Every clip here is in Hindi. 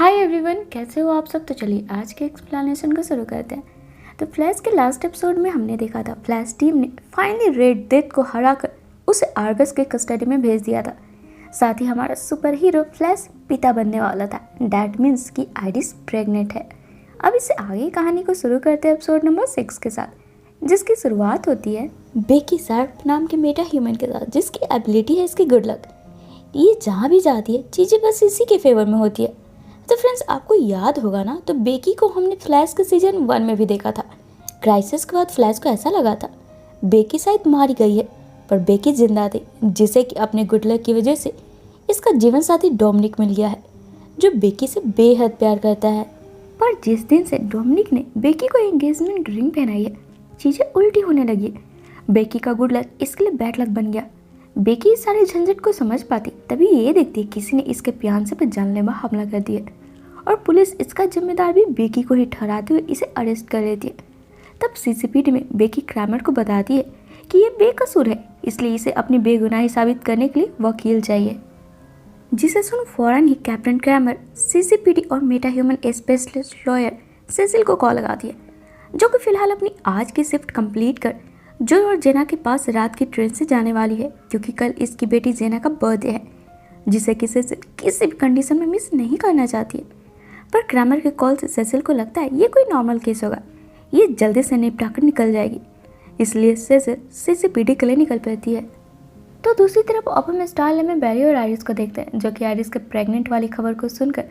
हाय एवरीवन, कैसे हो आप सब। तो चलिए आज के एक्सप्लेनेशन को शुरू करते हैं। तो फ्लैश के लास्ट एपिसोड में हमने देखा था फ्लैश टीम ने फाइनली रेड डेथ को हराकर उसे आर्गस के कस्टडी में भेज दिया था। साथ ही हमारा सुपर हीरो फ्लैश पिता बनने वाला था। डैट मीन्स कि आइरिस प्रेग्नेंट है। अब इससे आगे कहानी को शुरू करते हैं एपिसोड नंबर 6 के साथ, जिसकी शुरुआत होती है बेकी शार्प नाम के मेटा ह्यूमन के साथ, जिसकी एबिलिटी है इसकी गुड लक। ये जहाँ भी जाती है चीज़ें बस इसी के फेवर में होती है। तो फ्रेंड्स, आपको याद होगा ना, तो बेकी को हमने फ्लैश के सीजन 1 में भी देखा था। क्राइसिस के बाद फ्लैश को ऐसा लगा था बेकी शायद मारी गई है, पर बेकी जिंदा थी, जिसे कि अपने गुड लक की वजह से इसका जीवन साथी डोमिनिक मिल गया है, जो बेकी से बेहद प्यार करता है। पर जिस दिन से डोमिनिक ने बेकी को एंगेजमेंट रिंग पहनाई है, चीज़ें उल्टी होने लगी है। बेकी का गुड लक इसके लिए बैड लक बन गया। बेकी इस सारे झंझट को समझ पाती तभी ये देखती किसी ने इसके फियांसे पर जानलेवा हमला कर दिया और पुलिस इसका जिम्मेदार भी बेकी को ही ठहराते हुए इसे अरेस्ट कर लेती है। तब सीसीपीटी में बेकी क्रैमर को बताती है कि ये बेकसूर है, इसलिए इसे अपनी बेगुनाही साबित करने के लिए वकील चाहिए, जिसे सुन फौरन ही कैप्टन क्रैमर सीसीपीटी और meta human specialist lawyer Cecil को कॉल लगाती है, जो कि फिलहाल अपनी आज की शिफ्ट कंप्लीट कर जो और जेना के पास रात की ट्रेन से जाने वाली है, क्योंकि कल इसकी बेटी जेना का बर्थडे है, जिसे किसी भी कंडीशन में मिस नहीं करना चाहती है। पर क्रैमर के कॉल से सेसिल को लगता है ये कोई नॉर्मल केस होगा, ये जल्दी से निपटा कर निकल जाएगी, इसलिए सेसिल सीसीपीटी के लिए निकल पड़ती है। तो दूसरी तरफ अब हम स्टारलैंड में बैरी और आइरिस को देखते हैं, जो कि आइरिस के प्रेग्नेंट वाली खबर को सुनकर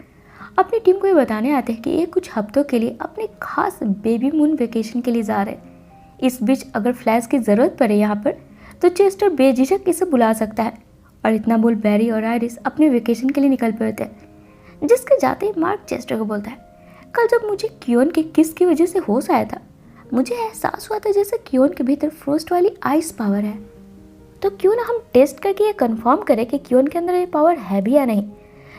अपनी टीम को ये बताने आते हैं कि ये कुछ हफ्तों के लिए अपने खास बेबी मून वेकेशन के लिए जा रहे हैं। इस बीच अगर फ्लैश की ज़रूरत पड़े यहाँ पर, तो चेस्टर बेझिझक इसे बुला सकता है। और इतना बोल बैरी और आइरिस अपने वेकेशन के लिए निकल पड़ते हैं, जिसके जाते ही मार्क चेस्टर को बोलता है, कल जब मुझे कियोन के किस की वजह से होश आया था, मुझे एहसास हुआ था जैसे कियोन के भीतर फ्रोस्ट वाली आइस पावर है। तो क्यों ना हम टेस्ट करके ये कंफर्म करें कि कियोन के अंदर ये पावर है भी या नहीं।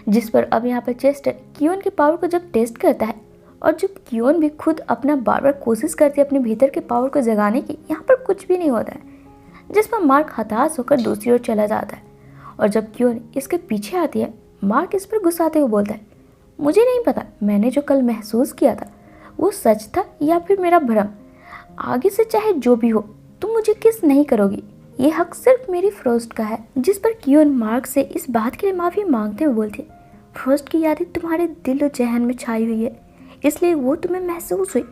जिस पर अब यहाँ पर चेस्टर कियोन के पावर को जब टेस्ट करता है, और जब कियोन भी खुद अपना बार बार कोशिश करती है अपने भीतर के पावर को जगाने की, यहाँ पर कुछ भी नहीं होता है, जिस पर मार्क हताश होकर दूसरी ओर चला जाता है। और जब कियोन इसके पीछे आती है, मार्क इस पर गुस्साते हुए बोलता है, मुझे नहीं पता मैंने जो कल महसूस किया था वो सच था या फिर मेरा भ्रम। आगे से चाहे जो भी हो, तुम मुझे किस नहीं करोगी, ये हक सिर्फ मेरी फ्रोस्ट का है। जिस पर कियोन मार्क से इस बात के लिए माफ़ी मांगते हुए बोलती है, फ्रोस्ट की यादें तुम्हारे दिल और जहन में छाई हुई है, इसलिए वो तुम्हें महसूस हुई,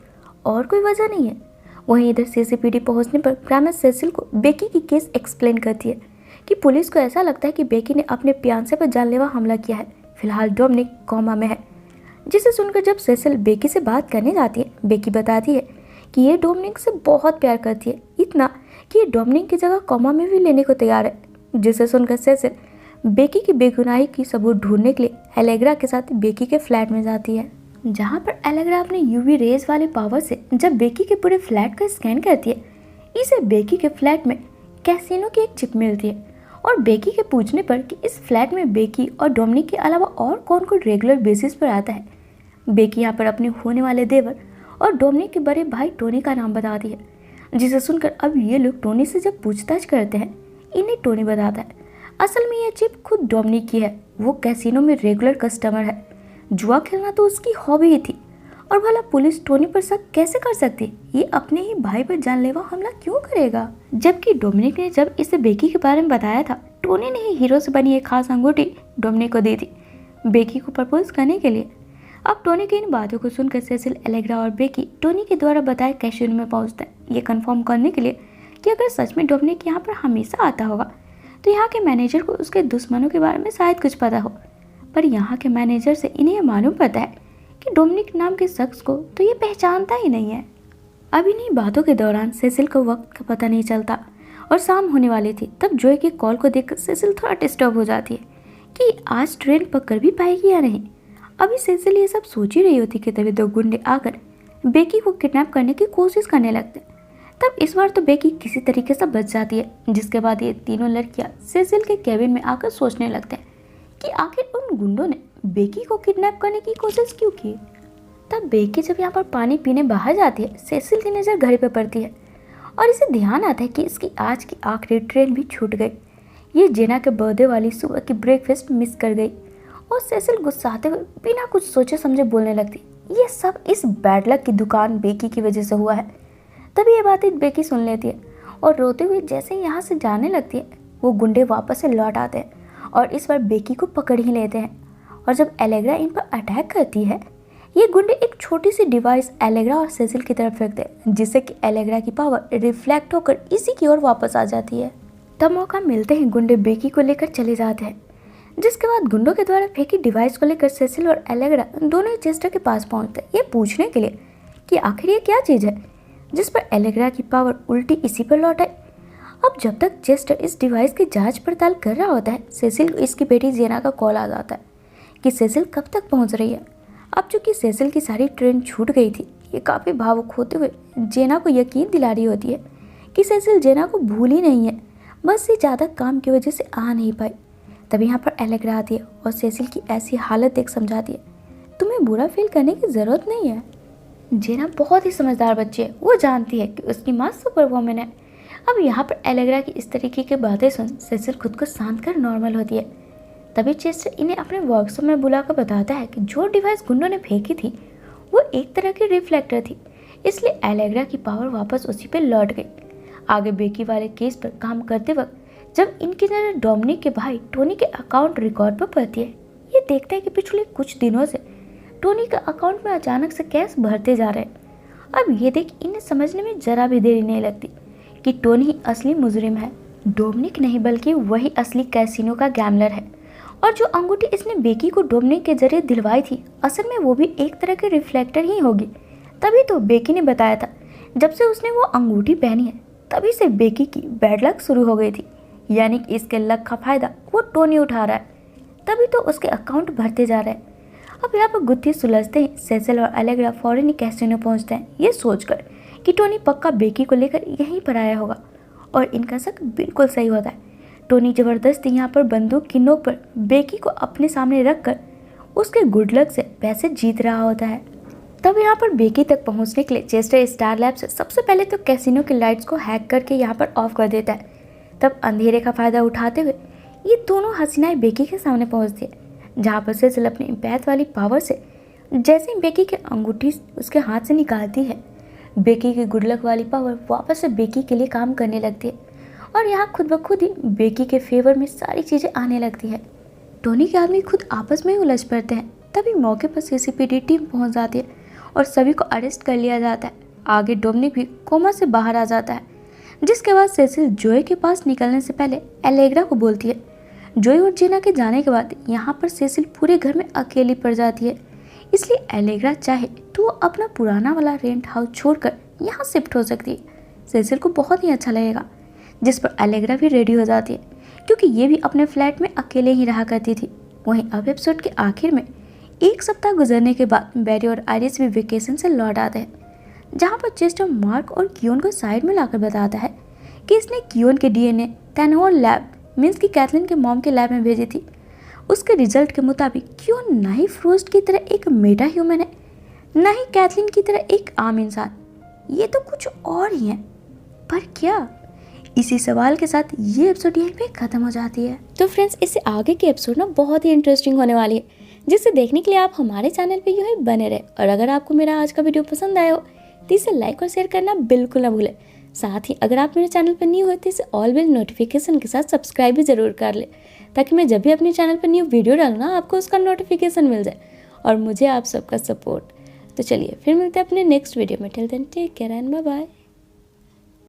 और कोई वजह नहीं है। वहीं इधर सीसीपीटी पहुंचने पर क्रैमर सेसिल को बेकी की केस एक्सप्लेन करती है कि पुलिस को ऐसा लगता है कि बेकी ने अपने फियांसे पर जानलेवा हमला किया है। फिलहाल डोमिनिक कोमा में है, जिसे सुनकर जब सेसिल बेकी से बात करने जाती है, बेकी बताती है कि ये डोमिनिक से बहुत प्यार करती है, इतना कि ये डोमिनिक की जगह कोमा में भी लेने को तैयार है। जिसे सुनकर सेसिल बेकी की बेगुनाही की सबूत ढूंढने के लिए एलेग्रा के साथ बेकी के फ्लैट में जाती है, जहाँ पर एलेग्रा अपने यूवी रेज वाले पावर से जब बेकी के पूरे फ्लैट का स्कैन करती है, इसे बेकी के फ्लैट में कैसीनो की एक चिप मिलती है। और बेकी के पूछने पर कि इस फ्लैट में बेकी और डोमिनिक के अलावा और कौन कौन रेगुलर बेसिस पर आता है, बेकी यहाँ पर अपने होने वाले देवर और डोमिनिक के बड़े भाई टोनी का नाम बताती है। जिसे सुनकर अब ये लोग टोनी से जब पूछताछ करते हैं, इन्हें टोनी बताता है असल में यह चिप खुद डोमिनिक की है, वो कैसीनो में रेगुलर कस्टमर है, जुआ खेलना तो उसकी हॉबी ही थी, और भला पुलिस टोनी पर शक कैसे कर सकती, ये अपने ही भाई पर जानलेवा हमला क्यों करेगा। जबकि डोमिनिक ने जब इसे बेकी के बारे में बताया था, टोनी ने ही हीरो से बनी एक खास अंगूठी डोमिनिक को दी थी बेकी को प्रपोज करने के लिए। अब टोनी की इन बातों को सुनकर सेसिल, एलेग्रा और बेकी टोनी के द्वारा बताए कैसीनो में पहुंचते हैं, ये कंफर्म करने के लिए कि अगर सच में डोमिनिक यहाँ पर हमेशा आता होगा, तो यहाँ के मैनेजर को उसके दुश्मनों के बारे में शायद कुछ पता हो। पर यहाँ के मैनेजर से इन्हें यह मालूम पड़ता है कि डोमिनिक नाम के शख्स को तो ये पहचानता ही नहीं है। अब इन्हीं बातों के दौरान सेसिल को वक्त का पता नहीं चलता और शाम होने वाली थी। तब जॉय के कॉल को देखकर सेसिल थोड़ा डिस्टर्ब हो जाती है कि आज ट्रेन पकड़ भी पाएगी या नहीं। अभी सेसिल ये सब सोच ही रही होती कि तभी दो गुंडे आकर बेकी को किडनैप करने की कोशिश करने लगते। तब इस बार तो बेकी किसी तरीके से बच जाती है, जिसके बाद ये तीनों लड़कियां सेसिल के केबिन में आकर सोचने लगते हैं कि आखिर उन गुंडों ने बेकी को किडनैप करने की कोशिश क्यों की। तब बेकी जब यहाँ पर पानी पीने बाहर जाती है, सेसिल की नज़र घड़ी पर पड़ती है और इसे ध्यान आता है कि इसकी आज की आखिरी ट्रेन भी छूट गई। ये जेना के बर्थडे वाली सुबह की ब्रेकफास्ट मिस कर गई और सेसिल गुस्साते हुए बिना कुछ सोचे समझे बोलने लगती, ये सब इस बैड लक की दुकान बेकी की वजह से हुआ है। तभी ये बातें बेकी सुन लेती है और रोते हुए जैसे ही यहाँ से जाने लगती है, वो गुंडे वापस से लौट आते हैं और इस बार बेकी को पकड़ ही लेते हैं। और जब एलेग्रा इन पर अटैक करती है, ये गुंडे एक छोटी सी डिवाइस एलेग्रा और सेसिल की तरफ फेंकते हैं, जिससे कि एलेग्रा की पावर रिफ्लेक्ट होकर इसी की ओर वापस आ जाती है। तब मौका मिलते ही गुंडे बेकी को लेकर चले जाते हैं, जिसके बाद गुंडों के द्वारा फेंकी डिवाइस को लेकर सेसिल और एलेग्रा दोनों ही चेस्टर के पास पहुंचते हैं, ये पूछने के लिए कि आखिर ये क्या चीज़ है, जिस पर एलेग्रा की पावर उल्टी इसी पर लौट आई। अब जब तक चेस्टर इस डिवाइस की जांच पड़ताल कर रहा होता है, सेसिल को इसकी बेटी जेना का कॉल आ जाता है कि सेसिल कब तक पहुंच रही है। अब चूंकि सेसिल की सारी ट्रेन छूट गई थी, ये काफ़ी भावुक होते हुए जेना को यकीन दिला रही होती है कि सेसिल जेना को भूल ही नहीं है, बस ये ज़्यादा काम की वजह से आ नहीं पाई। तब यहाँ पर एलेग्रा आती है और सेसिल की ऐसी हालत देख समझाती है, तुम्हें बुरा फील करने की ज़रूरत नहीं है। जेना बहुत ही समझदार बच्ची है, वो जानती है कि उसकी माँ सुपर वुमन है। अब यहाँ पर एलेग्रा की इस तरीके की बातें सुन सेसिल खुद को शांत कर नॉर्मल होती है। तभी चेस्टर इन्हें अपने वर्कशॉप में बुलाकर बताता है कि जो डिवाइस गुंडों ने फेंकी थी वो एक तरह की रिफ्लेक्टर थी, इसलिए एलेग्रा की पावर वापस उसी पे लौट गई। आगे बेकी वाले केस पर काम करते वक्त जब इनकी नज़र डोमिनिक के भाई टोनी के अकाउंट रिकॉर्ड पर पड़ती है, ये देखते हैं कि पिछले कुछ दिनों से टोनी के अकाउंट में अचानक से कैश भरते जा रहे हैं। अब ये देख इन्हें समझने में जरा भी देरी नहीं लगती कि टोनी ही असली मुजरिम है, डोमिनिक नहीं बल्कि वही असली कैसीनो का गैमलर है। और जो अंगूठी इसने बेकी को डोमिनिक के जरिए दिलवाई थी, असल में वो भी एक तरह के रिफ्लेक्टर ही होगी। तभी तो बेकी ने बताया था, जब से उसने वो अंगूठी पहनी है तभी से बेकी की बैड लक शुरू हो गई थी, यानी कि इसके लक का फायदा वो टोनी उठा रहा है, तभी तो उसके अकाउंट भरते जा रहे हैं। अब यहाँ पर गुत्थी सुलझते ही सेसिल और एलेग्रा फौरन कैसीनो पहुँचते हैं, ये सोचकर कि टोनी पक्का बेकी को लेकर यहीं पर आया होगा। और इनका शक बिल्कुल सही होता है। टोनी जबरदस्ती यहाँ पर बंदूक की नोक पर बेकी को अपने सामने रखकर उसके गुड लक से पैसे जीत रहा होता है। तब यहाँ पर बेकी तक पहुँचने के लिए चेस्टर स्टार लैब से सबसे पहले तो कैसीनो की लाइट्स को हैक करके यहाँ पर ऑफ कर देता है। तब अंधेरे का फायदा उठाते हुए ये दोनों हसीनाएं बेकी के सामने पहुँचती है, जहाँ पर सेसिल अपनी इम्पैथ वाली पावर से जैसे ही बेकी की अंगूठी उसके हाथ से निकालती है, बेकी की गुड लक वाली पावर वापस से बेकी के लिए काम करने लगती है और यहाँ खुद ब खुद ही बेकी के फेवर में सारी चीज़ें आने लगती है। टोनी के आदमी खुद आपस में ही उलझ पड़ते हैं। तभी मौके पर सीसीपीडी टीम पहुँच जाती है और सभी को अरेस्ट कर लिया जाता है। आगे डोमिनिक भी कोमा से बाहर आ जाता है, जिसके बाद सेसिल जोए के पास निकलने से पहले एलेग्रा को बोलती है। जोए और जेना के जाने के बाद यहाँ पर सेसिल पूरे घर में अकेली पड़ जाती है, इसलिए एलेग्रा चाहे तो वो अपना पुराना वाला रेंट हाउस छोड़कर यहाँ शिफ्ट हो सकती है। सेसिल को बहुत ही अच्छा लगेगा, जिस पर एलेग्रा भी रेडी हो जाती है, क्योंकि ये भी अपने फ्लैट में अकेले ही रहा करती थी। वहीं अब एपिसोड के आखिर में एक सप्ताह गुजरने के बाद बैरी और आइरिस भी वेकेशन से लौट आते हैं, जहाँ पर चेस्टर मार्क और कियोन को साइड में लाकर बताता है कि इसने कियोन के डीएनए टैनहोल लैब मीन्स की कैथलीन के मॉम के लैब में भेजी थी। उसके रिजल्ट के मुताबिक कियोन ना ही फ्रोस्ट की तरह एक मेटा ह्यूमन है, ना ही कैथलीन की तरह एक आम इंसान, ये तो कुछ और ही है। पर क्या? इसी सवाल के साथ ये एपिसोड यहीं पे खत्म हो जाती है। तो फ्रेंड्स, इससे आगे के एपिसोड ना बहुत ही इंटरेस्टिंग होने वाली है, जिसे देखने के लिए आप हमारे चैनल पे यूं ही बने रहे। और अगर आपको मेरा आज का वीडियो पसंद आया हो तो इसे लाइक और शेयर करना बिल्कुल ना भूलें। साथ ही अगर आप मेरे चैनल पर न्यू हो तो इसे ऑल बेल नोटिफिकेशन के साथ सब्सक्राइब भी जरूर कर ले, ताकि मैं जब भी अपने चैनल पर न्यू वीडियो डालूँ ना आपको उसका नोटिफिकेशन मिल जाए और मुझे आप सबका सपोर्ट। तो चलिए फिर मिलते हैं अपने नेक्स्ट वीडियो में। Till then take care and bye bye.